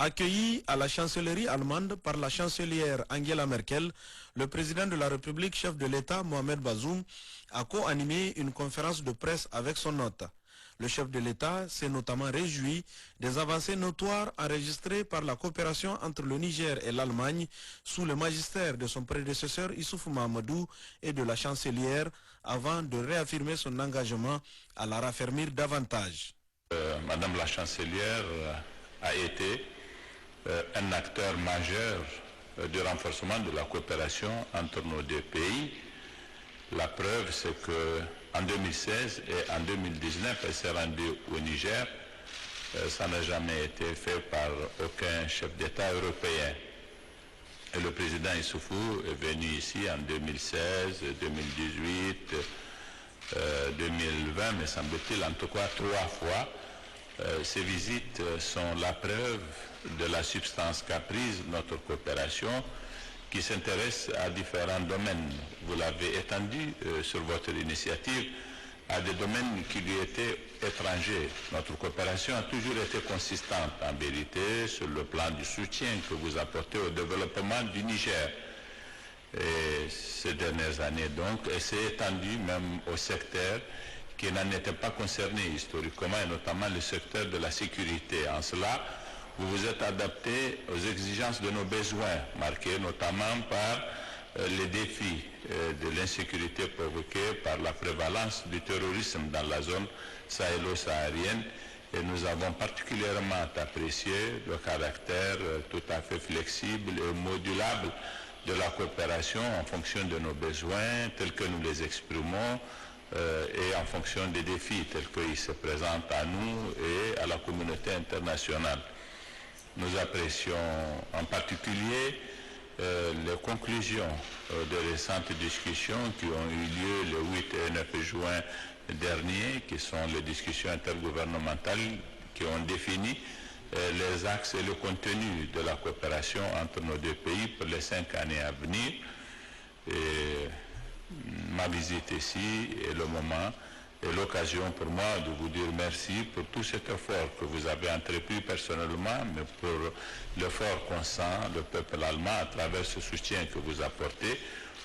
Accueilli à la chancellerie allemande par la chancelière Angela Merkel, le président de la République, chef de l'État Mohamed Bazoum, a co-animé une conférence de presse avec son hôte. Le chef de l'État s'est notamment réjoui des avancées notoires enregistrées par la coopération entre le Niger et l'Allemagne sous le magistère de son prédécesseur Issoufou Mahamadou et de la chancelière avant de réaffirmer son engagement à la raffermir davantage. Madame la chancelière a été un acteur majeur du renforcement de la coopération entre nos deux pays. La preuve, c'est qu'en 2016 et en 2019, elle s'est rendue au Niger. Ça n'a jamais été fait par aucun chef d'État européen. Et le président Issoufou est venu ici en 2016, 2018, 2020, me semble-t-il, en tout cas 3 fois. Ces visites sont la preuve de la substance qu'a prise notre coopération qui s'intéresse à différents domaines. Vous l'avez étendu sur votre initiative à des domaines qui lui étaient étrangers. Notre coopération a toujours été consistante en vérité sur le plan du soutien que vous apportez au développement du Niger. Et ces dernières années donc, elle s'est étendue même au secteur qui n'en était pas concerné historiquement, et notamment le secteur de la sécurité. En cela, vous vous êtes adapté aux exigences de nos besoins, marqués notamment par les défis de l'insécurité provoqués par la prévalence du terrorisme dans la zone sahélo-saharienne. Et nous avons particulièrement apprécié le caractère tout à fait flexible et modulable de la coopération en fonction de nos besoins, tels que nous les exprimons, et en fonction des défis tels qu'ils se présentent à nous et à la communauté internationale. Nous apprécions en particulier les conclusions de récentes discussions qui ont eu lieu le 8 et 9 juin dernier, qui sont les discussions intergouvernementales qui ont défini les axes et le contenu de la coopération entre nos deux pays pour les 5 années à venir. Et ma visite ici est le moment et l'occasion pour moi de vous dire merci pour tout cet effort que vous avez entrepris personnellement, mais pour l'effort qu'on sent le peuple allemand à travers ce soutien que vous apportez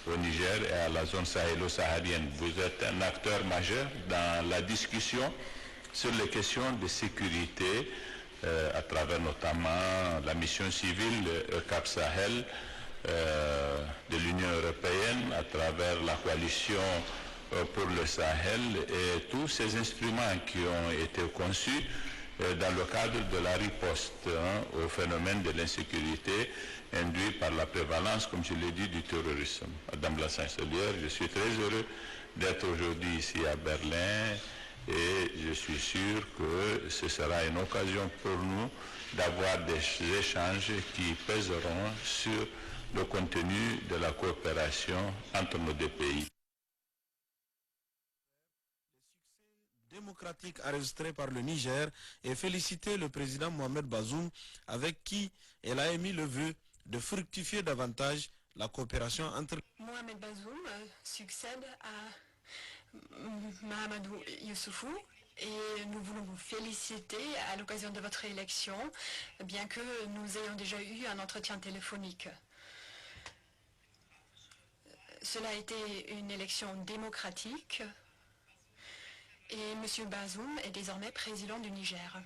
au Niger et à la zone sahélo-saharienne. Vous êtes un acteur majeur dans la discussion sur les questions de sécurité, à travers notamment la mission civile Cap Sahel de l'Union européenne, à travers la coalition pour le Sahel et tous ces instruments qui ont été conçus dans le cadre de la riposte au phénomène de l'insécurité induit par la prévalence, comme je l'ai dit, du terrorisme. Madame la chancelière, je suis très heureux d'être aujourd'hui ici à Berlin et je suis sûr que ce sera une occasion pour nous d'avoir des échanges qui pèseront sur le contenu de la coopération entre nos deux pays. Démocratique enregistré par le Niger et féliciter le président Mohamed Bazoum avec qui elle a émis le vœu de fructifier davantage la coopération entre... Mohamed Bazoum succède à Mahamadou Issoufou et nous voulons vous féliciter à l'occasion de votre élection, bien que nous ayons déjà eu un entretien téléphonique. Cela a été une élection démocratique et M. Bazoum est désormais président du Niger.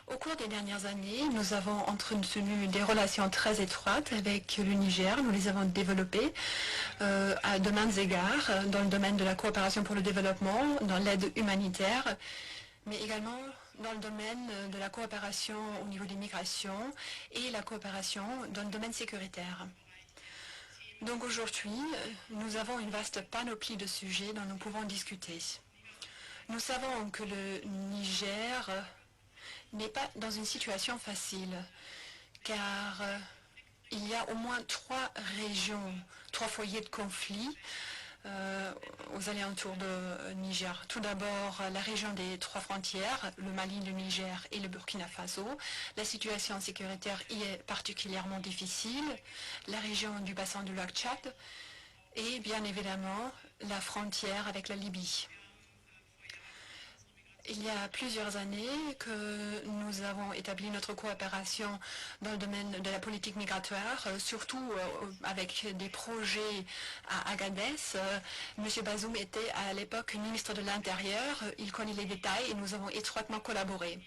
Au cours des dernières années, nous avons entretenu des relations très étroites avec le Niger. Nous les avons développées à de maintes égards, dans le domaine de la coopération pour le développement, dans l'aide humanitaire, mais également dans le domaine de la coopération au niveau des migrations et la coopération dans le domaine sécuritaire. Donc aujourd'hui, nous avons une vaste panoplie de sujets dont nous pouvons discuter. Nous savons que le Niger n'est pas dans une situation facile, car il y a au moins 3 régions, 3 foyers de conflit aux alentours de Niger. Tout d'abord, la région des 3 frontières, le Mali, le Niger et le Burkina Faso. La situation sécuritaire y est particulièrement difficile. La région du bassin du lac Tchad et bien évidemment la frontière avec la Libye. Il y a plusieurs années que nous avons établi notre coopération dans le domaine de la politique migratoire, surtout avec des projets à Agadez. Monsieur Bazoum était à l'époque ministre de l'Intérieur, il connaît les détails et nous avons étroitement collaboré.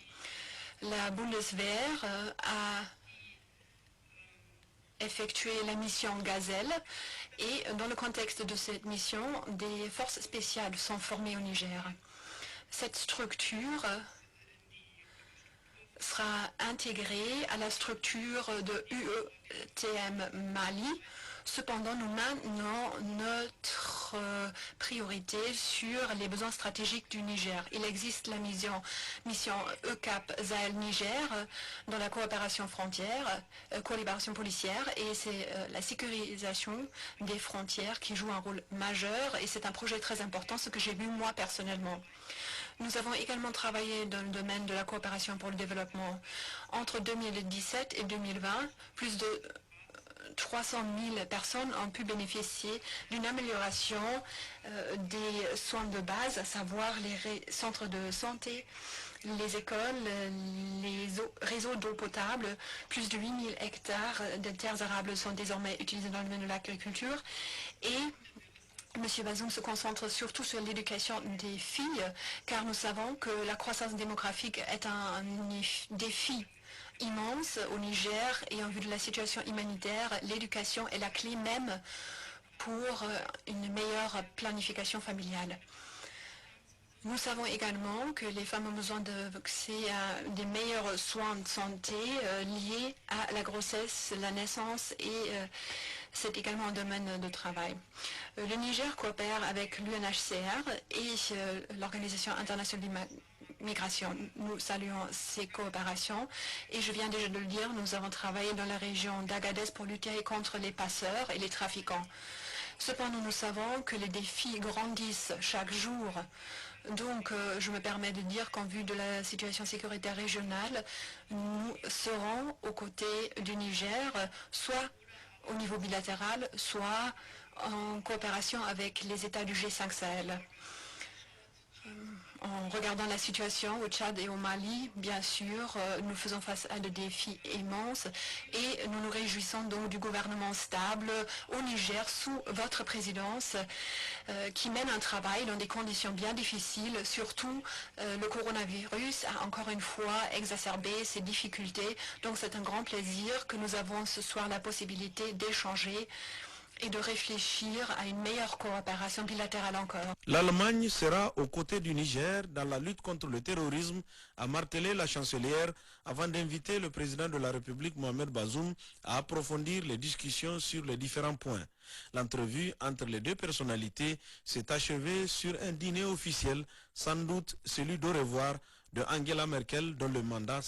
La Bundeswehr a effectué la mission Gazelle et dans le contexte de cette mission, des forces spéciales sont formées au Niger. Cette structure sera intégrée à la structure de UETM Mali. Cependant, nous maintenons notre priorité sur les besoins stratégiques du Niger. Il existe la mission ECAP Sahel Niger dans la coopération frontière, collaboration policière, et c'est la sécurisation des frontières qui joue un rôle majeur et c'est un projet très important, ce que j'ai vu moi personnellement. Nous avons également travaillé dans le domaine de la coopération pour le développement. Entre 2017 et 2020, plus de 300 000 personnes ont pu bénéficier d'une amélioration des soins de base, à savoir les centres de santé, les écoles, les réseaux d'eau potable. Plus de 8 000 hectares de terres arables sont désormais utilisés dans le domaine de l'agriculture. Et M. Bazoum se concentre surtout sur l'éducation des filles, car nous savons que la croissance démographique est un défi immense au Niger et en vue de la situation humanitaire, l'éducation est la clé même pour une meilleure planification familiale. Nous savons également que les femmes ont besoin d'accès à des meilleurs soins de santé liés à la grossesse, la naissance et c'est également un domaine de travail. Le Niger coopère avec l'UNHCR et l'Organisation internationale de migration. Nous saluons ces coopérations et je viens déjà de le dire, nous avons travaillé dans la région d'Agadez pour lutter contre les passeurs et les trafiquants. Cependant, nous savons que les défis grandissent chaque jour. Donc, je me permets de dire qu'en vue de la situation sécuritaire régionale, nous serons aux côtés du Niger, soit au niveau bilatéral, soit en coopération avec les États du G5 Sahel. En regardant la situation au Tchad et au Mali, bien sûr, nous faisons face à des défis immenses et nous nous réjouissons donc du gouvernement stable au Niger sous votre présidence qui mène un travail dans des conditions bien difficiles. Surtout, le coronavirus a encore une fois exacerbé ces difficultés. Donc c'est un grand plaisir que nous avons ce soir la possibilité d'échanger et de réfléchir à une meilleure coopération bilatérale encore. L'Allemagne sera aux côtés du Niger dans la lutte contre le terrorisme, a martelé la chancelière avant d'inviter le président de la République Mohamed Bazoum à approfondir les discussions sur les différents points. L'entrevue entre les deux personnalités s'est achevée sur un dîner officiel, sans doute celui d'au revoir de Angela Merkel dont le mandat